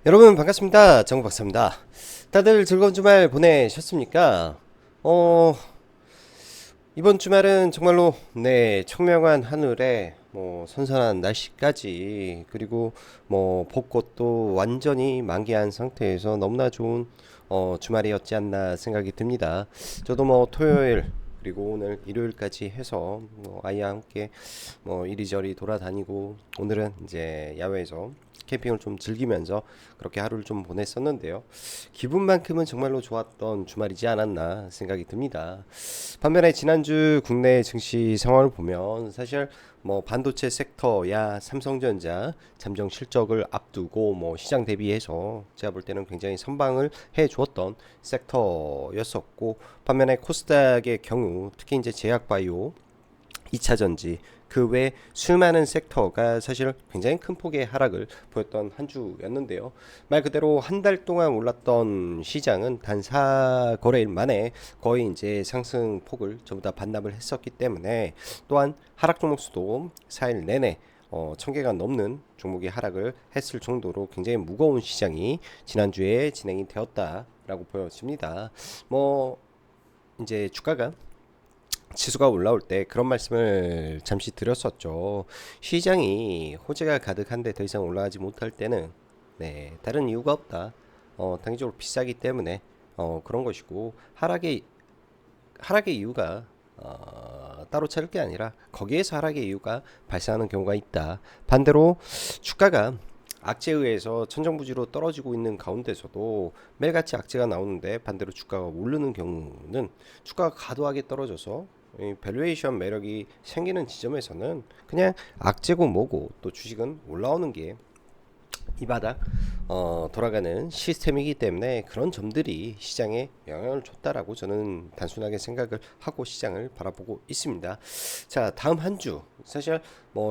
여러분 반갑습니다. 정박사입니다. 다들 즐거운 주말 보내셨습니까? 어, 이번 주말은 정말로 청명한 하늘에 선선한 날씨까지 그리고 벚꽃도 완전히 만개한 상태에서 너무나 좋은 주말이었지 않나 생각이 듭니다. 저도 토요일 그리고 오늘 일요일까지 해서 아이와 함께 이리저리 돌아다니고 오늘은 이제 야외에서 캠핑을 좀 즐기면서 그렇게 하루를 좀 보냈었는데요. 기분만큼은 정말로 좋았던 주말이지 않았나 생각이 듭니다. 반면에 지난주 국내 증시 상황을 보면 사실 반도체 섹터야 삼성전자 잠정 실적을 앞두고 시장 대비해서 제가 볼 때는 굉장히 선방을 해 주었던 섹터였었고, 반면에 코스닥의 경우 특히 이제 제약바이오 2차전지 그 외 수많은 섹터가 사실 굉장히 큰 폭의 하락을 보였던 한 주였는데요. 말 그대로 한 달 동안 올랐던 시장은 단 4거래일 만에 거의 이제 상승 폭을 전부 다 반납을 했었기 때문에, 또한 하락 종목 수도 4일 내내 1000개가 넘는 종목이 하락을 했을 정도로 굉장히 무거운 시장이 지난주에 진행이 되었다라고 보여집니다. 뭐 이제 주가가 지수가 올라올 때 그런 말씀을 잠시 드렸었죠. 시장이 호재가 가득한데 더 이상 올라가지 못할 때는 다른 이유가 없다. 단기적으로 비싸기 때문에 그런 것이고, 하락의 이유가 따로 찾을 게 아니라 거기에서 하락의 이유가 발생하는 경우가 있다. 반대로 주가가 악재에 의해서 천정부지로 떨어지고 있는 가운데서도 매일같이 악재가 나오는데 반대로 주가가 오르는 경우는, 주가가 과도하게 떨어져서 이 밸류에이션 매력이 생기는 지점에서는 그냥 악재고 뭐고 또 주식은 올라오는 게 이 바닥 돌아가는 시스템이기 때문에 그런 점들이 시장에 영향을 줬다라고 저는 단순하게 생각을 하고 시장을 바라보고 있습니다. 자, 다음 한 주 사실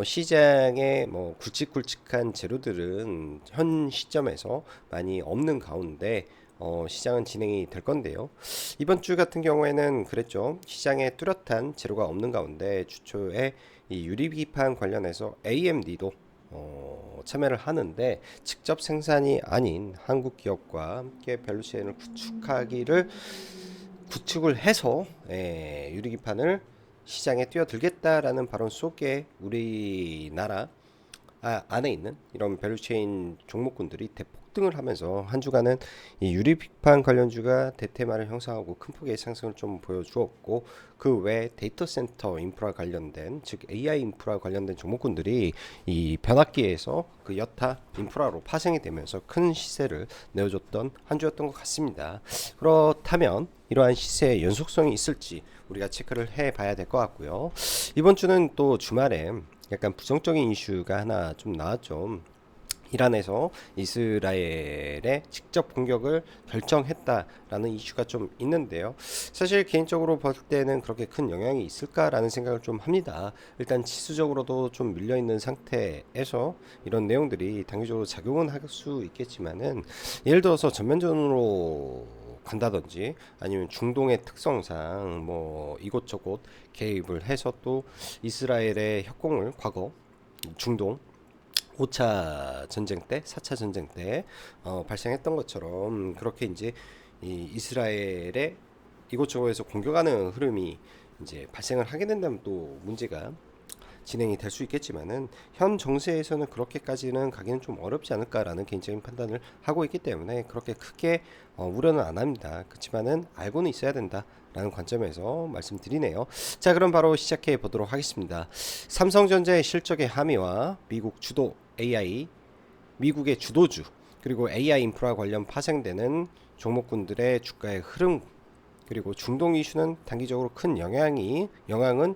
시장에 굵직굵직한 재료들은 현 시점에서 많이 없는 가운데 시장은 진행이 될 건데요. 이번 주 같은 경우에는 그랬죠. 시장에 뚜렷한 재료가 없는 가운데 주초에 이 유리기판 관련해서 AMD도 참여를 하는데, 직접 생산이 아닌 한국 기업과 함께 밸류체인을 구축을 해서 유리기판을 시장에 뛰어들겠다라는 발언 속에 우리나라 안에 있는 이런 밸류체인 종목군들이 대폭등을 하면서 한 주간은 이 유리비판 관련주가 대테마를 형성하고 큰 폭의 상승을 좀 보여주었고, 그 외 데이터 센터 인프라 관련된, 즉 AI 인프라 관련된 종목군들이 이 변압기에서 그 여타 인프라로 파생이 되면서 큰 시세를 내어줬던 한 주였던 것 같습니다. 그렇다면 이러한 시세의 연속성이 있을지 우리가 체크를 해봐야 될 것 같고요. 이번 주는 또 주말에 약간 부정적인 이슈가 하나 좀 나왔죠. 이란에서 이스라엘의 직접 공격을 결정했다라는 이슈가 좀 있는데요. 사실 개인적으로 볼 때는 그렇게 큰 영향이 있을까라는 생각을 좀 합니다. 일단 지수적으로도 좀 밀려 있는 상태에서 이런 내용들이 단기적으로 작용은 할 수 있겠지만은, 예를 들어서 전면전으로 간다든지 아니면 중동의 특성상 이곳저곳 개입을 해서 또 이스라엘의 협공을 과거 중동 5차 전쟁 때, 4차 전쟁 때 발생했던 것처럼 그렇게 이제 이 이스라엘의 이곳저곳에서 공격하는 흐름이 이제 발생을 하게 된다면 또 문제가 진행이 될 수 있겠지만은, 현 정세에서는 그렇게까지는 가기는 좀 어렵지 않을까라는 개인적인 판단을 하고 있기 때문에 그렇게 크게 우려는 안 합니다. 그렇지만은 알고는 있어야 된다라는 관점에서 말씀드리네요. 자, 그럼 바로 시작해 보도록 하겠습니다. 삼성전자의 실적의 함의와 미국 주도 AI, 미국의 주도주, 그리고 AI 인프라 관련 파생되는 종목군들의 주가의 흐름, 그리고 중동 이슈는 단기적으로 큰 영향은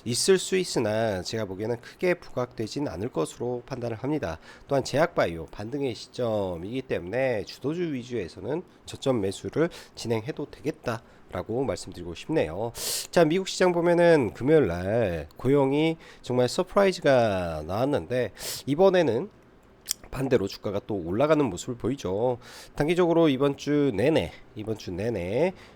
있을 수 있으나 제가 보기에는 크게 부각되진 않을 것으로 판단을 합니다. 또한 제약바이오 반등의 시점이기 때문에 주도주 위주에서는 저점 매수를 진행해도 되겠다 라고 말씀드리고 싶네요. 자, 미국 시장 보면은 금요일 날 고용이 정말 서프라이즈가 나왔는데, 이번에는 반대로 주가가 또 올라가는 모습을 보이죠. 단기적으로 이번 주 내내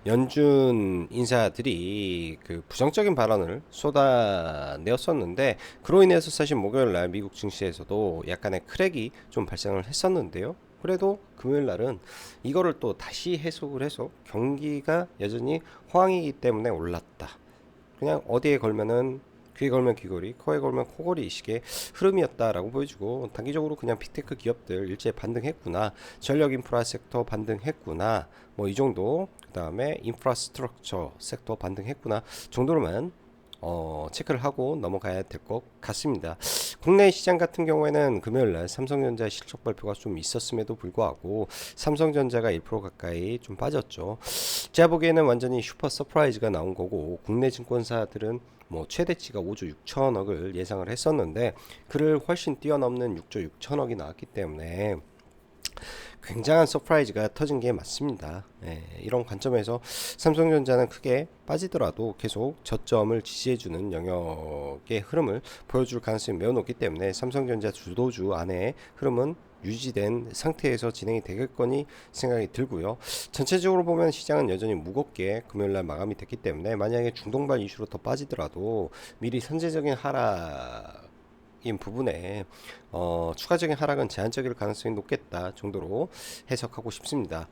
연준 인사들이 그 부정적인 발언을 쏟아내었었는데, 그로 인해서 사실 목요일 날 미국 증시에서도 약간의 크랙이 좀 발생을 했었는데요. 그래도 금요일 날은 이거를 또 다시 해석을 해서 경기가 여전히 호황이기 때문에 올랐다. 그냥 어디에 걸면은 귀에 걸면 귀걸이, 코에 걸면 코걸이 식의 흐름이었다라고 보여주고, 단기적으로 그냥 빅테크 기업들 일제 반등했구나, 전력 인프라 섹터 반등했구나, 뭐 이 정도, 그 다음에 인프라스트럭처 섹터 반등했구나 정도로만 체크를 하고 넘어가야 될 것 같습니다. 국내 시장 같은 경우에는 금요일날 삼성전자 실적 발표가 좀 있었음에도 불구하고 삼성전자가 1% 가까이 좀 빠졌죠. 제가 보기에는 완전히 슈퍼 서프라이즈가 나온 거고, 국내 증권사들은 뭐 최대치가 5조 6천억을 예상을 했었는데 그를 훨씬 뛰어넘는 6조 6천억이 나왔기 때문에 굉장한 서프라이즈가 터진 게 맞습니다. 이런 관점에서 삼성전자는 크게 빠지더라도 계속 저점을 지지해주는 영역의 흐름을 보여줄 가능성이 매우 높기 때문에 삼성전자 주도주 안에 흐름은 유지된 상태에서 진행이 되겠거니 생각이 들고요. 전체적으로 보면 시장은 여전히 무겁게 금요일날 마감이 됐기 때문에 만약에 중동발 이슈로 더 빠지더라도 미리 선제적인 하락 인 부분에 추가적인 하락은 제한적일 가능성이 높겠다 정도로 해석하고 싶습니다.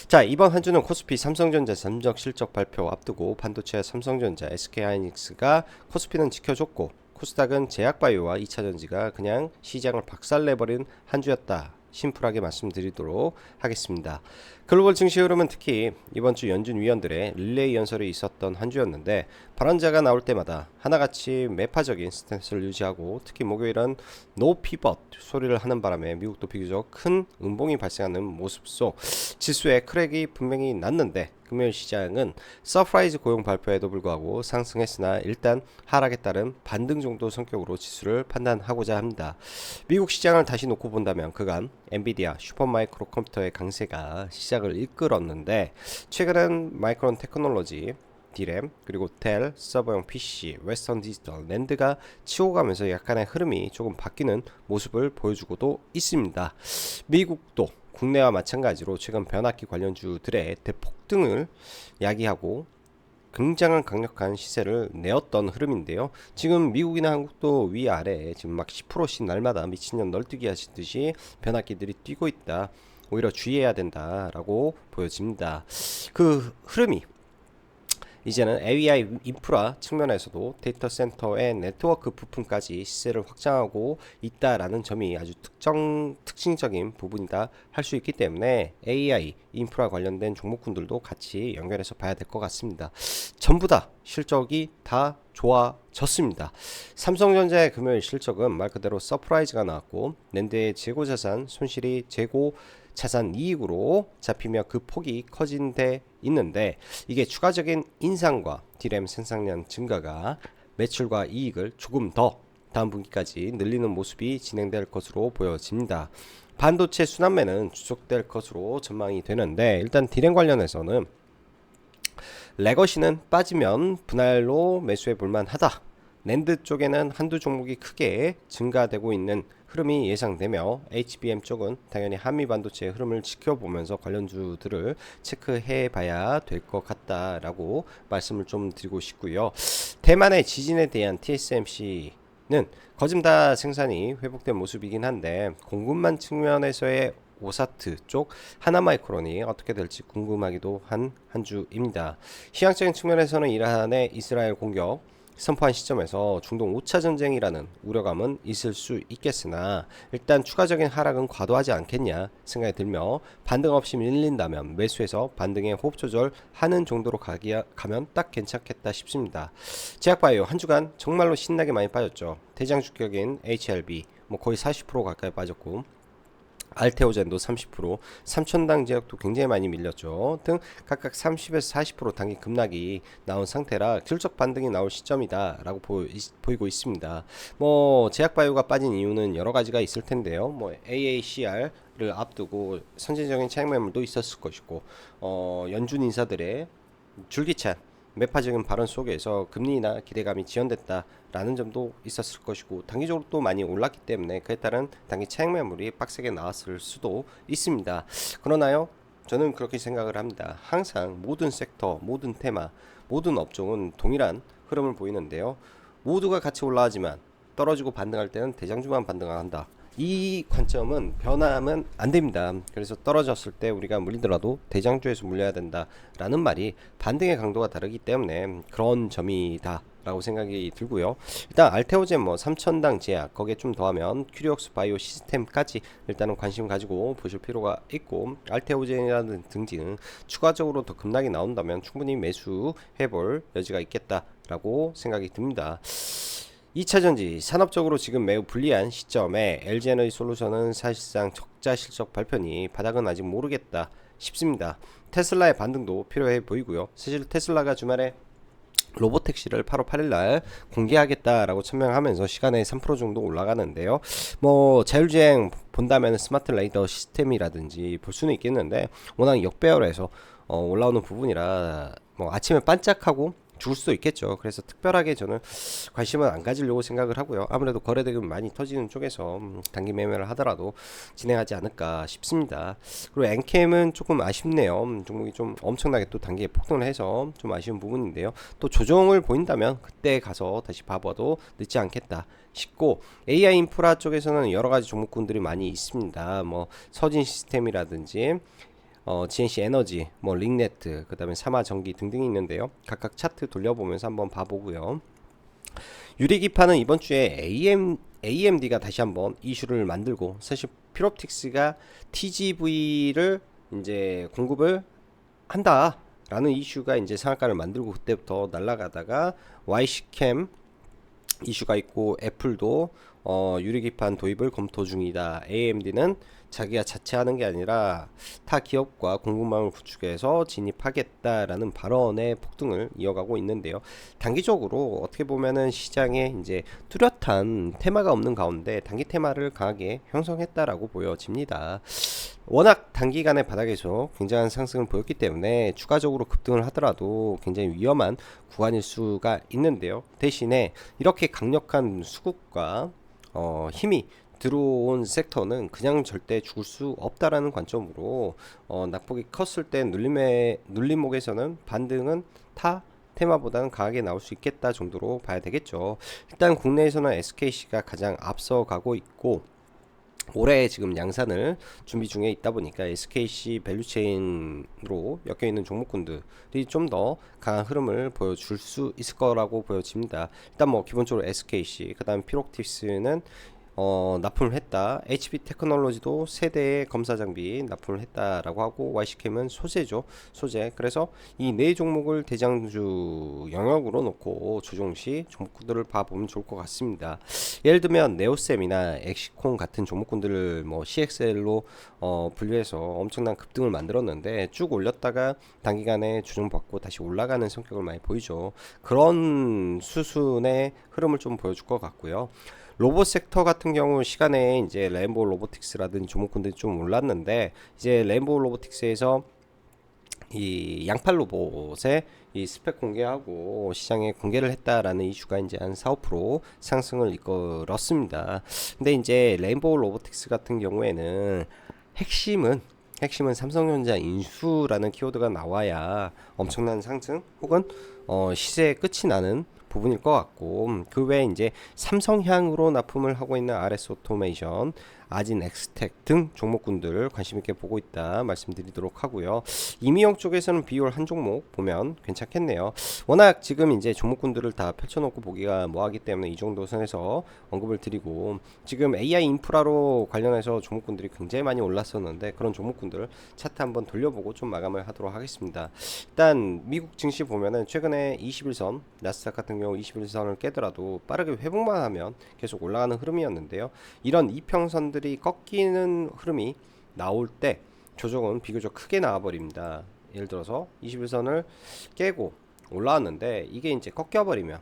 자, 이번 한 주는 코스피 삼성전자 잠적 실적 발표 앞두고 반도체 삼성전자, SK하이닉스가 코스피는 지켜줬고 코스닥은 제약바이오와 2차전지가 그냥 시장을 박살내버린 한 주였다. 심플하게 말씀드리도록 하겠습니다. 글로벌 증시 흐름은 특히 이번 주 연준 위원들의 릴레이 연설이 있었던 한 주였는데, 발언자가 나올 때마다 하나같이 매파적인 스탠스를 유지하고 특히 목요일은 노 피벗 소리를 하는 바람에 미국도 비교적 큰 음봉이 발생하는 모습 속 지수의 크랙이 분명히 났는데, 금요일 시장은 서프라이즈 고용 발표에도 불구하고 상승했으나 일단 하락에 따른 반등 정도 성격으로 지수를 판단하고자 합니다. 미국 시장을 다시 놓고 본다면 그간 엔비디아, 슈퍼마이크로 컴퓨터의 강세가 시작을 이끌었는데, 최근은 마이크론 테크놀로지, 디램, 그리고 텔, 서버용 PC, 웨스턴 디지털, 랜드가 치고 가면서 약간의 흐름이 조금 바뀌는 모습을 보여주고도 있습니다. 미국도 국내와 마찬가지로 최근 변압기 관련주들의 대폭등을 야기하고 굉장한 강력한 시세를 내었던 흐름인데요. 지금 미국이나 한국도 위아래 지금 막 10%씩 날마다 미친년 널뛰기 하시듯이 변압기들이 뛰고 있다. 오히려 주의해야 된다라고 보여집니다. 그 흐름이 이제는 AI 인프라 측면에서도 데이터 센터의 네트워크 부품까지 시세를 확장하고 있다라는 점이 아주 특징적인 부분이다 할 수 있기 때문에 AI 인프라 관련된 종목군들도 같이 연결해서 봐야 될 것 같습니다. 전부 다 실적이 다 좋아졌습니다. 삼성전자의 금요일 실적은 말 그대로 서프라이즈가 나왔고, 낸드의 재고자산 손실이 재고 자산 이익으로 잡히며 그 폭이 커진 데 있는데, 이게 추가적인 인상과 디램 생산량 증가가 매출과 이익을 조금 더 다음 분기까지 늘리는 모습이 진행될 것으로 보여집니다. 반도체 순환매는 지속될 것으로 전망이 되는데, 일단 디램 관련해서는 레거시는 빠지면 분할로 매수해 볼만하다. 낸드 쪽에는 한두 종목이 크게 증가되고 있는 흐름이 예상되며, HBM 쪽은 당연히 한미 반도체의 흐름을 지켜보면서 관련주들을 체크해 봐야 될 것 같다라고 말씀을 좀 드리고 싶고요. 대만의 지진에 대한 TSMC는 거짓다 생산이 회복된 모습이긴 한데, 공급망 측면에서의 오사트 쪽 하나마이크론이 어떻게 될지 궁금하기도 한 주입니다. 시장적인 측면에서는 이란의 이스라엘 공격 선포한 시점에서 중동 5차 전쟁이라는 우려감은 있을 수 있겠으나, 일단 추가적인 하락은 과도하지 않겠냐 생각이 들며, 반등 없이 밀린다면 매수해서 반등에 호흡 조절하는 정도로 가면 딱 괜찮겠다 싶습니다. 제약바이오 한 주간 정말로 신나게 많이 빠졌죠. 대장 주격인 HLB 뭐 거의 40% 가까이 빠졌고, 알테오젠도 30%, 삼천당 제약도 굉장히 많이 밀렸죠. 등 각각 30에서 40% 단기 급락이 나온 상태라 실적 반등이 나올 시점이다 라고 보이고 있습니다. 뭐 제약바이오가 빠진 이유는 여러 가지가 있을 텐데요. 뭐 AACR을 앞두고 선제적인 차익 매물도 있었을 것이고, 연준 인사들의 줄기찬 매파적인 발언 속에서 금리나 기대감이 지연됐다라는 점도 있었을 것이고, 단기적으로 또 많이 올랐기 때문에 그에 따른 단기 차익 매물이 빡세게 나왔을 수도 있습니다. 그러나요, 저는 그렇게 생각을 합니다. 항상 모든 섹터, 모든 테마, 모든 업종은 동일한 흐름을 보이는데요. 모두가 같이 올라가지만 떨어지고 반등할 때는 대장주만 반등한다. 이 관점은 변하면 안 됩니다. 그래서 떨어졌을 때 우리가 물리더라도 대장주에서 물려야 된다라는 말이 반등의 강도가 다르기 때문에 그런 점이다 라고 생각이 들고요. 일단 알테오젠 뭐 3000당 제약 거기에 좀 더하면 큐리옥스 바이오 시스템까지 일단은 관심 가지고 보실 필요가 있고, 알테오젠이라는 등등 추가적으로 더 급락이 나온다면 충분히 매수해볼 여지가 있겠다라고 생각이 듭니다. 2차전지 산업적으로 지금 매우 불리한 시점에 LG에너지솔루션은 사실상 적자 실적 발표니 바닥은 아직 모르겠다 싶습니다. 테슬라의 반등도 필요해 보이고요. 사실 테슬라가 주말에 로보택시를 8월 8일날 공개하겠다라고 천명하면서 시간에 3% 정도 올라가는데요. 뭐 자율주행 본다면 스마트 레이더 시스템이라든지 볼 수는 있겠는데 워낙 역배열해서 올라오는 부분이라 뭐 아침에 반짝하고 죽을 수도 있겠죠. 그래서 특별하게 저는 관심은 안 가지려고 생각을 하고요. 아무래도 거래대금 많이 터지는 쪽에서 단기 매매를 하더라도 진행하지 않을까 싶습니다. 그리고 엔캠은 조금 아쉽네요. 종목이 좀 엄청나게 또 단기에 폭등을 해서 좀 아쉬운 부분인데요. 또 조정을 보인다면 그때 가서 다시 봐봐도 늦지 않겠다 싶고, AI 인프라 쪽에서는 여러 가지 종목군들이 많이 있습니다. 뭐 서진 시스템이라든지 GNC 에너지, 뭐 링네트, 그 다음에 사마전기 등등이 있는데요. 각각 차트 돌려보면서 한번 봐보고요. 유리기판은 이번 주에 AMD가 다시 한번 이슈를 만들고, 사실 피롭틱스가 TGV를 이제 공급을 한다라는 이슈가 이제 상한가를 만들고 그때부터 날아가다가 YC캠 이슈가 있고, 애플도 유리기판 도입을 검토 중이다. AMD는 자기가 자체하는 게 아니라 타 기업과 공급망을 구축해서 진입하겠다라는 발언의 폭등을 이어가고 있는데요. 단기적으로 어떻게 보면은 시장에 이제 뚜렷한 테마가 없는 가운데 단기 테마를 강하게 형성했다라고 보여집니다. 워낙 단기간의 바닥에서 굉장한 상승을 보였기 때문에 추가적으로 급등을 하더라도 굉장히 위험한 구간일 수가 있는데요. 대신에 이렇게 강력한 수급과 힘이 들어온 섹터는 그냥 절대 죽을 수 없다라는 관점으로 낙폭이 컸을 때 눌림목에서는 반등은 타 테마보다는 강하게 나올 수 있겠다 정도로 봐야 되겠죠. 일단 국내에서는 SKC가 가장 앞서가고 있고, 올해 지금 양산을 준비 중에 있다 보니까 SKC 밸류체인으로 엮여있는 종목군들이 좀 더 강한 흐름을 보여줄 수 있을 거라고 보여집니다. 일단 뭐 기본적으로 SKC, 그 다음 피록티스는 납품을 했다. HP 테크놀로지도 세대의 검사 장비 납품을 했다라고 하고, YC캠은 소재죠. 소재. 그래서 이 네 종목을 대장주 영역으로 놓고 조정시 종목군들을 봐보면 좋을 것 같습니다. 예를 들면 네오셈이나 엑시콘 같은 종목군들을 뭐 CXL로 분류해서 엄청난 급등을 만들었는데 쭉 올렸다가 단기간에 조정받고 다시 올라가는 성격을 많이 보이죠. 그런 수순의 흐름을 좀 보여줄 것 같고요. 로봇 섹터 같은 경우 시간에 이제 레인보우 로보틱스라든지 종목군들이 좀 올랐는데, 이제 레인보우 로보틱스에서 이 양팔 로봇의 이 스펙 공개하고 시장에 공개를 했다라는 이슈가 이제 한 4~5% 상승을 이끌었습니다. 근데 이제 레인보우 로보틱스 같은 경우에는 핵심은 삼성전자 인수라는 키워드가 나와야 엄청난 상승 혹은 시세의 끝이 나는 부분일 것 같고, 그 외에 이제 삼성향으로 납품을 하고 있는 RS 오토메이션, 아진 엑스텍 등 종목군들 관심 있게 보고 있다 말씀드리도록 하고요. 이미용 쪽에서는 비율 한 종목 보면 괜찮겠네요. 워낙 지금 이제 종목군들을 다 펼쳐놓고 보기가 뭐하기 때문에 이 정도 선에서 언급을 드리고, 지금 AI 인프라로 관련해서 종목군들이 굉장히 많이 올랐었는데 그런 종목군들 차트 한번 돌려보고 좀 마감을 하도록 하겠습니다. 일단 미국 증시 보면은 최근에 21선 나스닥 같은 경우 21선을 깨더라도 빠르게 회복만 하면 계속 올라가는 흐름이었는데요. 이런 이평선들이 꺾이는 흐름이 나올 때 조정은 비교적 크게 나와버립니다. 예를 들어서 21선을 깨고 올라왔는데 이게 이제 꺾여버리면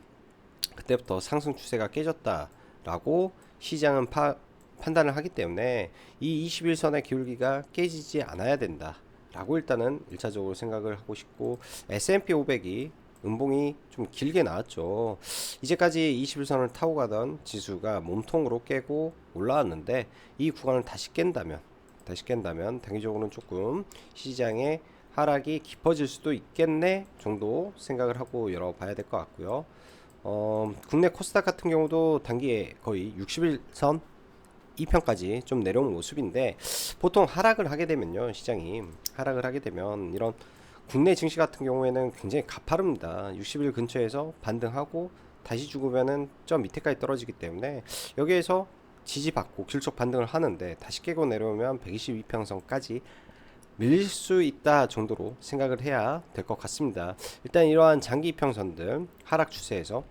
그때부터 상승 추세가 깨졌다라고 시장은 판단을 하기 때문에 이 21선의 기울기가 깨지지 않아야 된다 라고 일단은 1차적으로 생각을 하고 싶고, S&P 500이 음봉이 좀 길게 나왔죠. 이제까지 21선을 타고 가던 지수가 몸통으로 깨고 올라왔는데 이 구간을 다시 깬다면 단기적으로는 조금 시장의 하락이 깊어질 수도 있겠네 정도 생각을 하고 열어봐야 될 것 같고요. 국내 코스닥 같은 경우도 단기에 거의 60일선 22평까지 좀 내려온 모습인데, 보통 하락을 하게 되면요, 시장이 하락을 하게 되면 이런 국내 증시 같은 경우에는 굉장히 가파릅니다. 60일 근처에서 반등하고 다시 죽으면은 저 밑에까지 떨어지기 때문에, 여기에서 지지받고 실적 반등을 하는데 다시 깨고 내려오면 122평선까지 밀릴 수 있다 정도로 생각을 해야 될 것 같습니다. 일단 이러한 장기 이평선들 하락 추세에서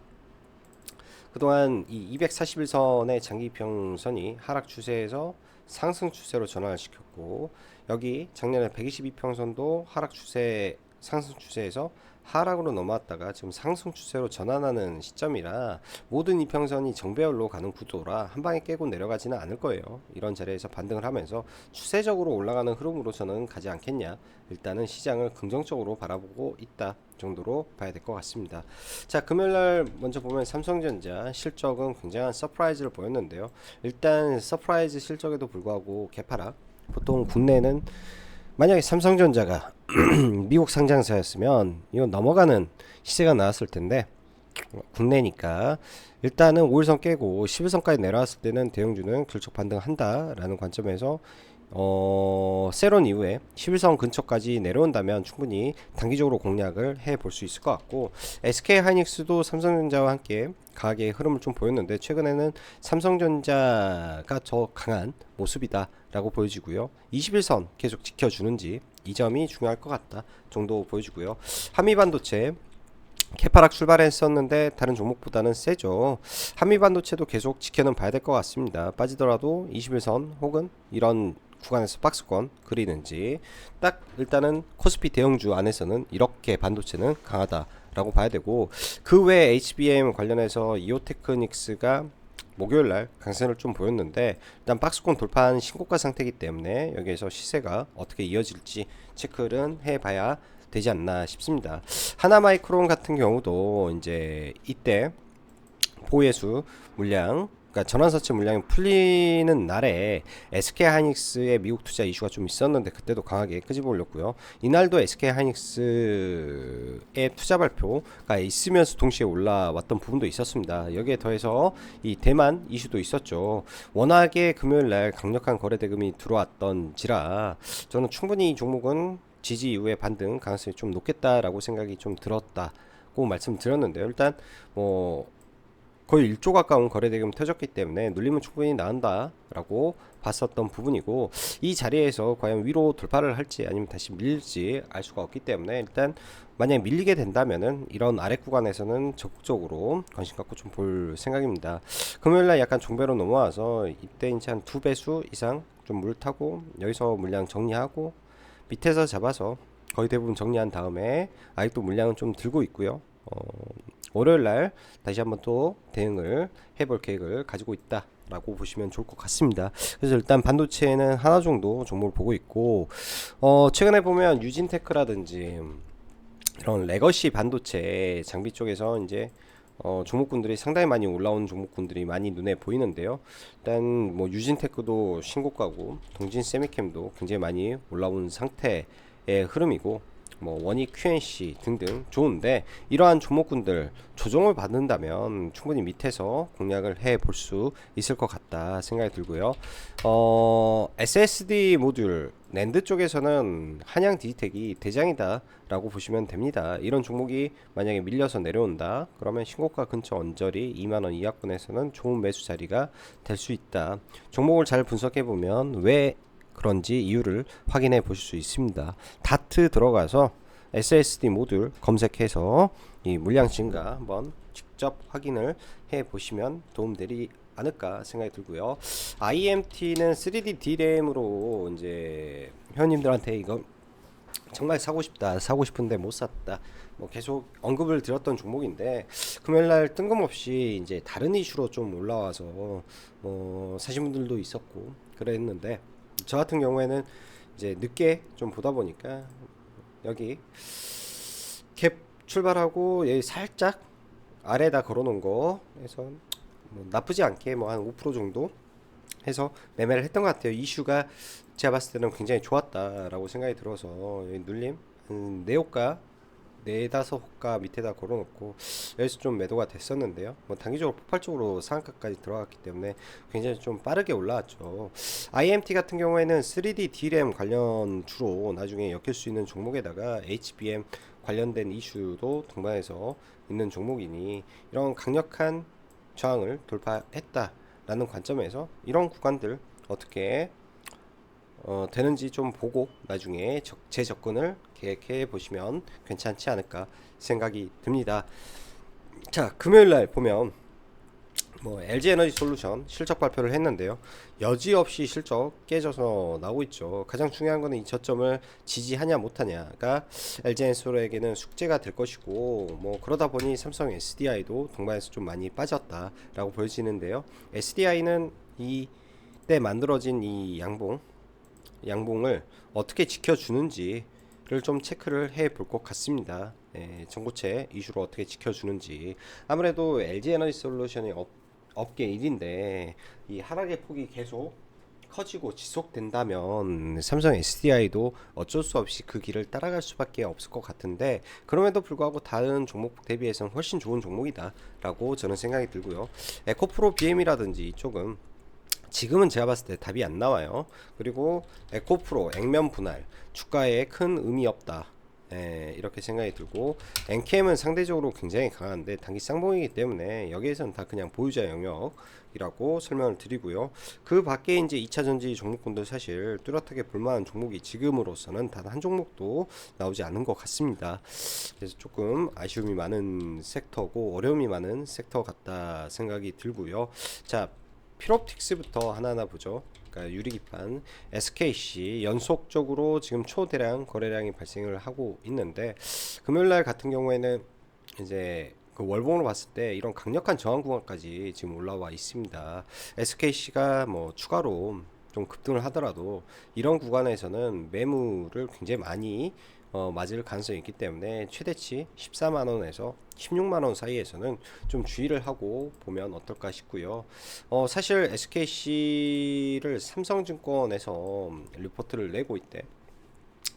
그동안 이 241선의 장기 이평선이 하락 추세에서 상승 추세로 전환을 시켰고, 여기 작년에 122평선도 하락 추세 상승 추세에서 하락으로 넘어왔다가 지금 상승 추세로 전환하는 시점이라, 모든 이평선이 정배열로 가는 구도라 한 방에 깨고 내려가지는 않을 거예요. 이런 자리에서 반등을 하면서 추세적으로 올라가는 흐름으로 저는 가지 않겠냐, 일단은 시장을 긍정적으로 바라보고 있다 정도로 봐야 될 것 같습니다. 자, 금요일날 먼저 보면 삼성전자 실적은 굉장한 서프라이즈를 보였는데요. 일단 서프라이즈 실적에도 불구하고 개파락. 보통 국내는 만약에 삼성전자가 미국 상장사였으면 이건 넘어가는 시세가 나왔을 텐데, 국내니까 일단은 5일선 깨고 10일선까지 내려왔을 때는 대형주는 결속 반등한다라는 관점에서 세론 이후에 11선 근처까지 내려온다면 충분히 단기적으로 공략을 해 볼 수 있을 것 같고, SK 하이닉스도 삼성전자와 함께 강하게 흐름을 좀 보였는데 최근에는 삼성전자가 더 강한 모습이다 라고 보여지고요. 21선 계속 지켜주는지, 이 점이 중요할 것 같다 정도 보여지고요. 한미반도체 개파락 출발했었는데 다른 종목보다는 세죠. 한미반도체도 계속 지켜는 봐야 될 것 같습니다. 빠지더라도 21선 혹은 이런 구간에서 박스권 그리는지, 딱 일단은 코스피 대형주 안에서는 이렇게 반도체는 강하다라고 봐야 되고, 그 외에 HBM 관련해서 이오테크닉스가 목요일날 강세를 좀 보였는데, 일단 박스권 돌파한 신고가 상태이기 때문에 여기에서 시세가 어떻게 이어질지 체크를 해봐야 되지 않나 싶습니다. 하나마이크론 같은 경우도 이제 이때 보혜수 물량, 그러니까 전환사채 물량이 풀리는 날에 SK 하이닉스의 미국 투자 이슈가 좀 있었는데 그때도 강하게 끄집어 올렸고요. 이날도 SK 하이닉스의 투자 발표가 있으면서 동시에 올라왔던 부분도 있었습니다. 여기에 더해서 이 대만 이슈도 있었죠. 워낙에 금요일날 강력한 거래 대금이 들어왔던지라 저는 충분히 이 종목은 지지 이후에 반등 가능성이 좀 높겠다라고 생각이 좀 들었다고 말씀드렸는데요. 일단 뭐 거의 1조 가까운 거래대금 터졌기 때문에 눌림은 충분히 나온다라고 봤었던 부분이고, 이 자리에서 과연 위로 돌파를 할지 아니면 다시 밀릴지 알 수가 없기 때문에, 일단 만약에 밀리게 된다면은 이런 아래 구간에서는 적극적으로 관심 갖고 좀 볼 생각입니다. 금요일날 약간 종배로 넘어와서 이때 이제 한 2배수 이상 좀 물 타고 여기서 물량 정리하고 밑에서 잡아서 거의 대부분 정리한 다음에 아직도 물량은 좀 들고 있고요. 월요일날 다시 한번 또 대응을 해볼 계획을 가지고 있다 라고 보시면 좋을 것 같습니다. 그래서 일단 반도체는 하나 정도 종목을 보고 있고, 최근에 보면 유진테크라든지 이런 레거시 반도체 장비 쪽에서 이제 종목군들이 상당히 많이 올라온 종목군들이 많이 눈에 보이는데요. 일단 뭐 유진테크도 신고가고 동진 세미캠도 굉장히 많이 올라온 상태의 흐름이고, 뭐 원익 QNC 등등 좋은데, 이러한 종목군들 조정을 받는다면 충분히 밑에서 공략을 해 볼 수 있을 것 같다 생각이 들고요. SSD 모듈 낸드 쪽에서는 한양 디지텍이 대장이다 라고 보시면 됩니다. 이런 종목이 만약에 밀려서 내려온다 그러면 신고가 근처 언저리 2만원 이하권에서는 좋은 매수 자리가 될 수 있다. 종목을 잘 분석해 보면 왜 그런지 이유를 확인해 보실 수 있습니다. 다트 들어가서 SSD 모듈 검색해서 이 물량 증가 한번 직접 확인을 해 보시면 도움되리 않을까 생각이 들고요. IMT는 3D DRAM으로 이제 회원님들한테 이거 정말 사고 싶다, 사고 싶은데 못 샀다, 뭐 계속 언급을 드렸던 종목인데, 금요일날 뜬금없이 이제 다른 이슈로 좀 올라와서 뭐 사신 분들도 있었고 그랬는데, 저 같은 경우에는 이제 늦게 좀 보다 보니까 여기 갭 출발하고 여기 살짝 아래에다 걸어놓은 거 해서 뭐 나쁘지 않게 뭐 한 5% 정도 해서 매매를 했던 것 같아요. 이슈가 제가 봤을 때는 굉장히 좋았다라고 생각이 들어서 여기 눌림 네오가 네다섯 호가 밑에다 걸어놓고 여기서 좀 매도가 됐었는데요. 뭐 단기적으로 폭발적으로 상한가까지 들어갔기 때문에 굉장히 좀 빠르게 올라왔죠. IMT 같은 경우에는 3D DRAM 관련 주로 나중에 엮일 수 있는 종목에다가 HBM 관련된 이슈도 동반해서 있는 종목이니 이런 강력한 저항을 돌파했다라는 관점에서 이런 구간들 어떻게 되는지 좀 보고 나중에 재접근을 계획해 보시면 괜찮지 않을까 생각이 듭니다. 자, 금요일날 보면 뭐 LG에너지솔루션 실적 발표를 했는데요. 여지없이 실적 깨져서 나오고 있죠. 가장 중요한 거는 이 저점을 지지하냐 못하냐가 LG에너지솔에게는 숙제가 될 것이고, 뭐 그러다 보니 삼성 SDI도 동반해서 좀 많이 빠졌다라고 보여지는데요. SDI는 이때 만들어진 이 양봉을 어떻게 지켜주는지를 좀 체크를 해 볼 것 같습니다. 전고체 이슈로 어떻게 지켜주는지. 아무래도 LG에너지솔루션이 업계 1인데 이 하락의 폭이 계속 커지고 지속된다면 삼성 SDI도 어쩔 수 없이 그 길을 따라갈 수밖에 없을 것 같은데, 그럼에도 불구하고 다른 종목 대비해서는 훨씬 좋은 종목이다 라고 저는 생각이 들고요. 에코프로 BM이라든지 이쪽은 지금은 제가 봤을 때 답이 안 나와요. 그리고 에코프로 액면 분할 주가에 큰 의미 없다, 이렇게 생각이 들고, NKM은 상대적으로 굉장히 강한데 단기 쌍봉이기 때문에 여기에서는 다 그냥 보유자 영역이라고 설명을 드리고요. 그 밖에 이제 2차전지 종목군들 사실 뚜렷하게 볼만한 종목이 지금으로서는 단 한 종목도 나오지 않은 것 같습니다. 그래서 조금 아쉬움이 많은 섹터고 어려움이 많은 섹터 같다 생각이 들고요. 자, 필옵틱스부터 하나하나 보죠. 그러니까 유리기판 SKC 연속적으로 지금 초대량 거래량이 발생을 하고 있는데, 금요일날 같은 경우에는 이제 그 월봉으로 봤을 때 이런 강력한 저항 구간까지 지금 올라와 있습니다. SKC가 뭐 추가로 좀 급등을 하더라도 이런 구간에서는 매물을 굉장히 많이 맞을 가능성이 있기 때문에 최대치 14만원에서 16만원 사이에서는 좀 주의를 하고 보면 어떨까 싶고요. 사실 SKC를 삼성증권에서 리포트를 내고 있대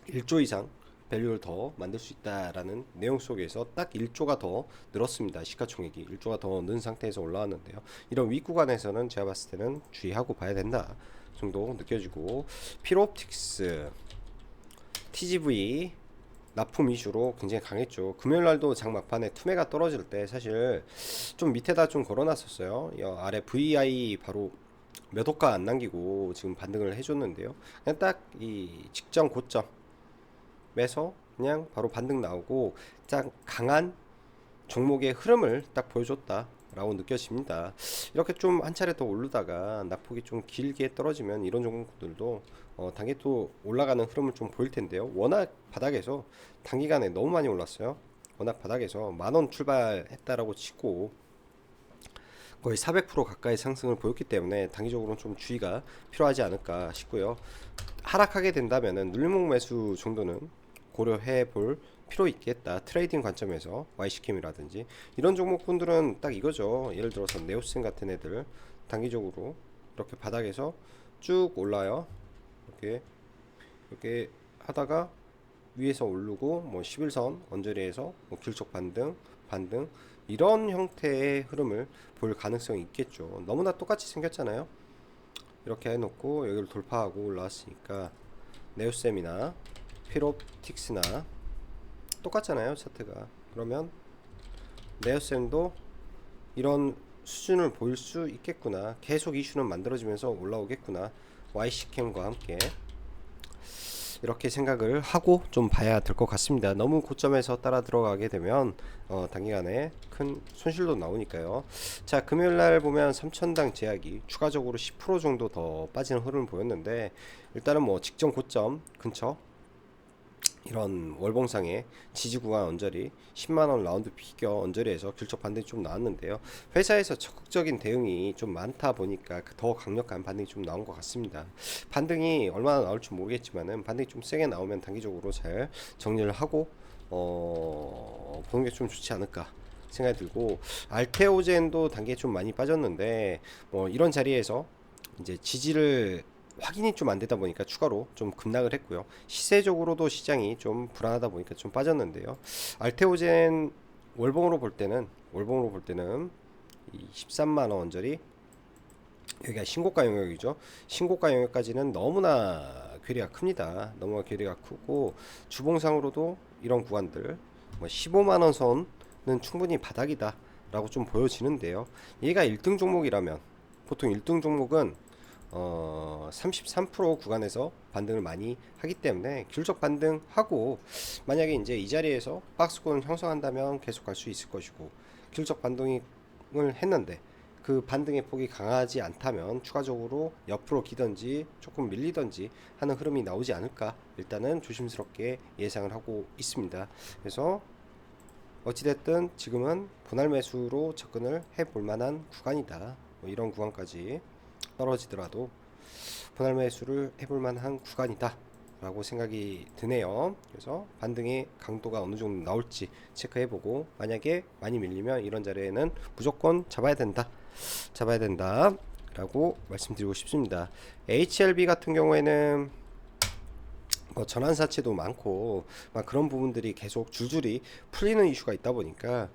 1조 이상 밸류를 더 만들 수 있다라는 내용 속에서 딱 1조가 더 늘었습니다. 시가총액이 1조가 더 는 상태에서 올라왔는데요. 이런 윗구간에서는 제가 봤을 때는 주의하고 봐야 된다 정도 느껴지고, 필옵틱스 TGV 납품 이슈로 굉장히 강했죠. 금요일날도 장 막판에 투매가 떨어질 때 사실 좀 밑에다 좀 걸어놨었어요. 이 아래 VI 바로 몇 호가 안 남기고 지금 반등을 해줬는데요. 그냥 딱 이 직전 고점에서 그냥 바로 반등 나오고 딱 강한 종목의 흐름을 딱 보여줬다 라고 느껴집니다. 이렇게 좀 한 차례 더 오르다가 낙폭이 좀 길게 떨어지면 이런 종목들도 단기 또 올라가는 흐름을 좀 보일 텐데요. 워낙 바닥에서 단기간에 너무 많이 올랐어요. 워낙 바닥에서 만원 출발했다라고 치고 거의 400% 가까이 상승을 보였기 때문에 단기적으로는 좀 주의가 필요하지 않을까 싶고요. 하락하게 된다면은 눌림목 매수 정도는 고려해 볼 필요 있겠다. 트레이딩 관점에서 YC캠이라든지 이런 종목군들은 딱 이거죠. 예를 들어서 네오슨 같은 애들 단기적으로 이렇게 바닥에서 쭉 올라요. 이렇게 하다가 위에서 오르고 뭐 11선 언저리에서 뭐 길속 반등 이런 형태의 흐름을 볼 가능성이 있겠죠. 너무나 똑같이 생겼잖아요. 이렇게 해놓고 여기를 돌파하고 올라왔으니까 네오셈이나 필옵틱스나 똑같잖아요, 차트가. 그러면 네오셈도 이런 수준을 보일 수 있겠구나. 계속 이슈는 만들어지면서 올라오겠구나. YC캠과 함께 이렇게 생각을 하고 좀 봐야 될 것 같습니다. 너무 고점에서 따라 들어가게 되면 단기간에 큰 손실도 나오니까요. 자, 금요일날 보면 3천당 제약이 추가적으로 10% 정도 더 빠지는 흐름을 보였는데, 일단은 뭐 직전 고점 근처 이런 월봉상의 지지구간 언저리 10만원 라운드 피겨 언저리에서 귤적 반등이 좀 나왔는데요. 회사에서 적극적인 대응이 좀 많다 보니까 더 강력한 반등이 좀 나온 것 같습니다. 반등이 얼마나 나올지 모르겠지만은 반등이 좀 세게 나오면 단기적으로 잘 정리를 하고 보는 게 좀 좋지 않을까 생각이 들고, 알테오젠도 단기에 좀 많이 빠졌는데 뭐 이런 자리에서 이제 지지를 확인이 좀 안 되다 보니까 추가로 좀 급락을 했고요. 시세적으로도 시장이 좀 불안하다 보니까 좀 빠졌는데요. 알테오젠 월봉으로 볼 때는 이 13만 원 언저리, 여기가 신고가 영역이죠. 신고가 영역까지는 너무나 괴리가 큽니다. 너무나 괴리가 크고, 주봉상으로도 이런 구간들 뭐 15만 원 선은 충분히 바닥이다 라고 좀 보여지는데요. 얘가 1등 종목이라면, 보통 1등 종목은 33% 구간에서 반등을 많이 하기 때문에 귤적 반등하고, 만약에 이제 이 자리에서 박스권을 형성한다면 계속 갈 수 있을 것이고, 귤적 반등을 했는데 그 반등의 폭이 강하지 않다면 추가적으로 옆으로 기던지 조금 밀리던지 하는 흐름이 나오지 않을까, 일단은 조심스럽게 예상을 하고 있습니다. 그래서 어찌됐든 지금은 분할 매수로 접근을 해볼 만한 구간이다. 뭐 이런 구간까지 떨어지더라도 분할 매수를 해볼 만한 구간이다 라고 생각이 드네요. 그래서 반등의 강도가 어느 정도 나올지 체크해보고, 만약에 많이 밀리면 이런 자리에는 무조건 잡아야 된다 라고 말씀드리고 싶습니다. HLB 같은 경우에는 뭐 전환사채도 많고 막 그런 부분들이 계속 줄줄이 풀리는 이슈가 있다 보니까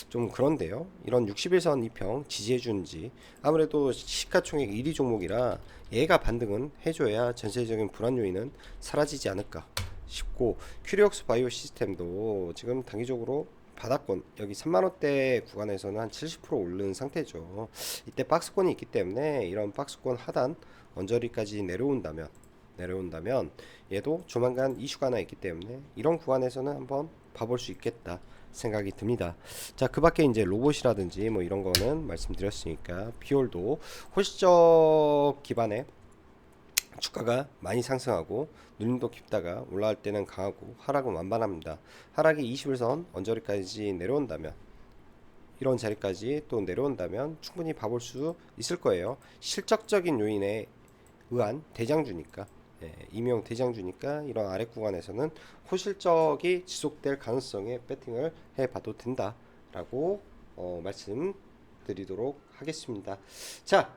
좀 그런데요. 이런 61선 이평 지지해주는지, 아무래도 시가총액 1위 종목이라 얘가 반등은 해줘야 전체적인 불안 요인은 사라지지 않을까 싶고, 큐리옥스 바이오 시스템도 지금 단기적으로 바닥권 여기 3만원대 구간에서는 한 70% 오른 상태죠. 이때 박스권이 있기 때문에 이런 박스권 하단 언저리까지 내려온다면 얘도 조만간 이슈가 하나 있기 때문에 이런 구간에서는 한번 봐볼 수 있겠다 생각이 듭니다. 자, 그 밖에 이제 로봇이라든지 뭐 이런 거는 말씀드렸으니까, 비올도 호시적 기반의 주가가 많이 상승하고 눌림도 깊다가 올라갈 때는 강하고 하락은 완반합니다. 하락이 21선 언저리까지 내려온다면, 이런 자리까지 또 내려온다면 충분히 봐볼 수 있을 거예요. 실적적인 요인에 의한 대장주니까, 이명 대장주니까 이런 아래 구간에서는 호실적이 지속될 가능성에 배팅을 해봐도 된다라고 말씀드리도록 하겠습니다. 자,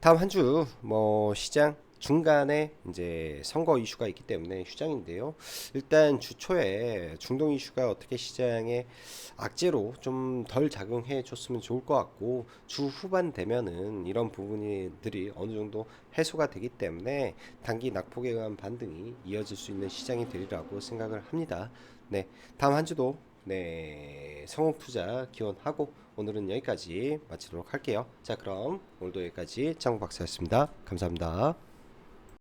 다음 한 주 뭐 시장 중간에 이제 선거 이슈가 있기 때문에 휴장인데요. 일단 주 초에 중동 이슈가 어떻게 시장에 악재로 좀 덜 작용해 줬으면 좋을 것 같고, 주 후반 되면은 이런 부분들이 어느 정도 해소가 되기 때문에 단기 낙폭에 의한 반등이 이어질 수 있는 시장이 되리라고 생각을 합니다. 네, 다음 한 주도 성공 투자 기원하고 오늘은 여기까지 마치도록 할게요. 자, 그럼 오늘도 여기까지 장우 박사였습니다. 감사합니다.